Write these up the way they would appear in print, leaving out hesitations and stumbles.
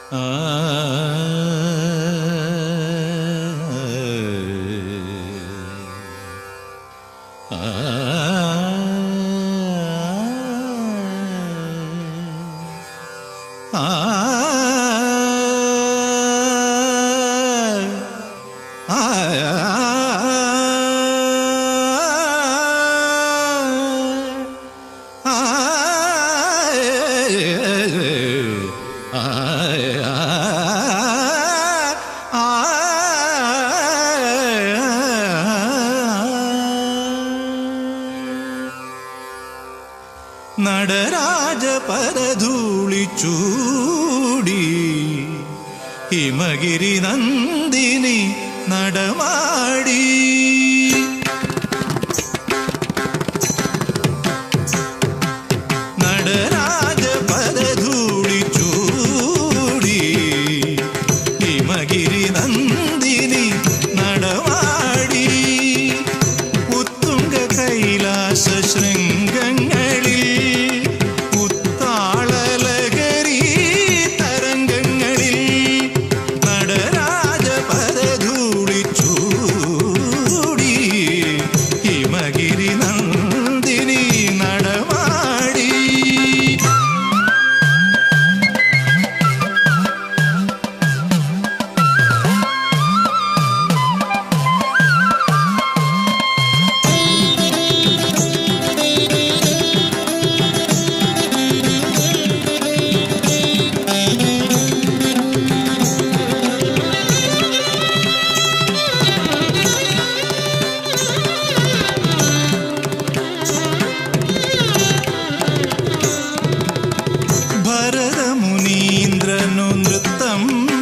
ആ നടരാജ പരധൂളി ചൂടി ഹിമഗിരി നന്ദിനി നടമാടി നടരാജ പരധൂളി ചൂടി ഹിമഗിരി നന്ദിനി നടമാടി ഉത്തുംഗ കൈലാസ ശൃംഗങ്ങളിൽ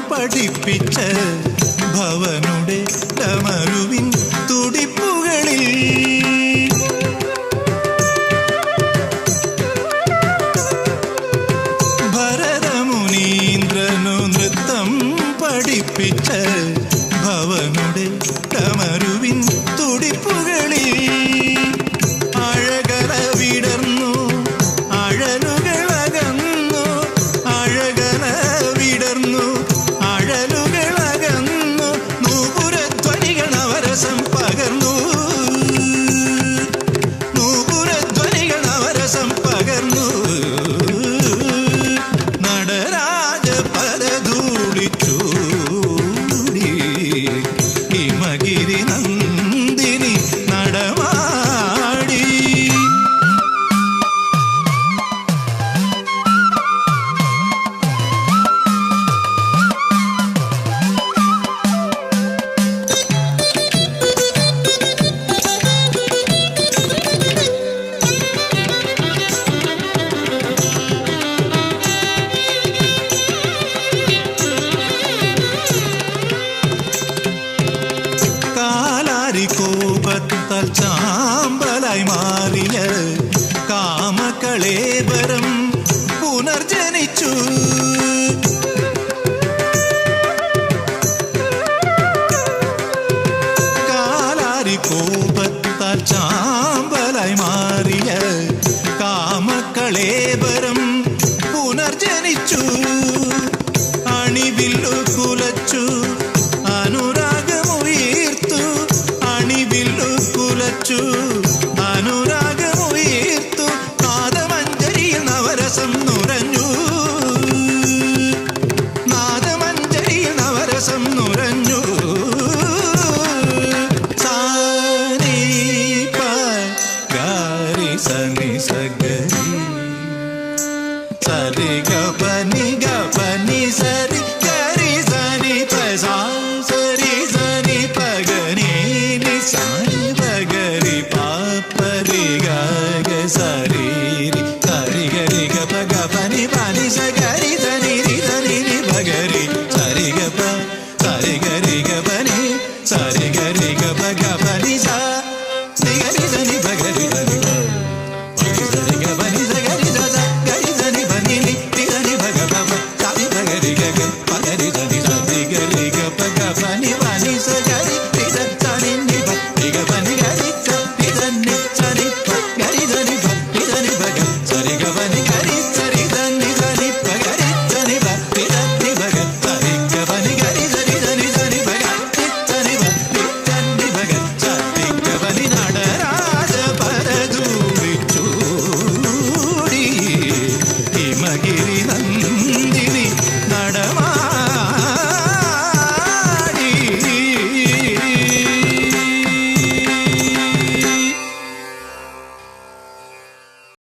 പഠിപ്പിച്ച ഭവനുടെ ഡമരുവിൻ തുടിപ്പുകളിൽ ഭരതമുനീന്ദ്രനു നൃത്തം പഠിപ്പിച്ച ഭവനുടെ ഡമരുവിൻ തുടിപ്പുകളിൽ അഴകര വിടർന്നു അഴലുകളകന്നു അഴകര വിടർന്നു അഴലുകളകന്നു നൂപുരധ്വനികൾ നവരസം പകർന്നു നൂപുരധ്വനികൾ നവരസം പകർന്നു നടരാജ പരധൂളി ചൂടി ഹിമഗിരി നന്ദിനി നടമാടി കോപത്താൽ ചാമ്പലായി മാറിയ കാമകളേബരം പുനർജനിച്ചു കാലാരി കോപത്താൽ ചാമ്പലായി മാറിയ കാമകളേബരം പുനർജനിച്ചു അണിവില്ലു കുലച്ചു അനുരാഗമുയർത്തു അണിവില്ലു കുലച്ചു അനുരാഗമുയർത്തു നാദമഞ്ജരിയിൽ നവരസം നുരഞ്ഞു നാദമഞ്ജരിയിൽ നവരസം നുരഞ്ഞു സാനി പ ഗാരി സനി സഗരി സരി ഗപനി ഗപനി സരി ഗരി സനി പ സരി സനി പഗനി നി സനി പഗരി പാപ്പരി ഗ സരി സരി ഗരി ഗപ ഗപനി പനി സഗ